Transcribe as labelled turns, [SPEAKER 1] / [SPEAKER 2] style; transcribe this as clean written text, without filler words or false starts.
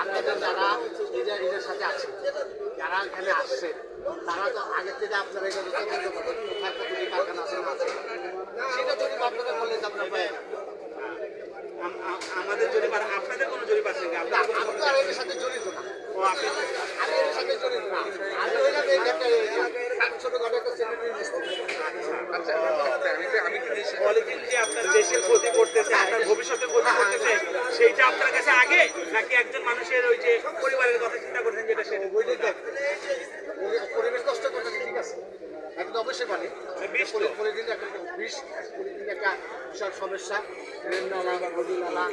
[SPEAKER 1] আপনাদের যারা এদের সাথে আছে, যারা এখানে আসছে, তারা তো আগের থেকে আপনারা এখানে তদন্ত করবেন, কোথায় কতটি কারখানা আছে না আছে, সেটা যদি আপনারা বললে তো আপনার পায়
[SPEAKER 2] আমাদের জরিপ আর আপনাদের কোনো জরিপ আছে কি?
[SPEAKER 1] আমি তো আর এর সাথে জড়িত না,
[SPEAKER 2] ও আপনি
[SPEAKER 1] আমি এর সাথে জড়িত না, আমি ওইখানে একটা ছোটখাটো একটা সেক্রেটারি মিস্ত্রি।
[SPEAKER 2] পলিথিন যে আপনার দেশের ক্ষতি করতেছে, আপনার ভবিষ্যতের ক্ষতি করতেছে, সেইটা আপনার কাছে আগে নাকি একজন মানুষের ওই যে পরিবারের কথা চিন্তা করছেন যেটা সেটা?
[SPEAKER 1] ওইটাই দেখ, পরিবেশ নষ্ট করতেছে, ঠিক আছে, এখন তো অবশ্যই পানি
[SPEAKER 2] বিষ তো।
[SPEAKER 1] পলিথিন একটা বিষ, পলিথিন একটা বিশাল সমস্যা, ড্রেন নালা বা নদী নালা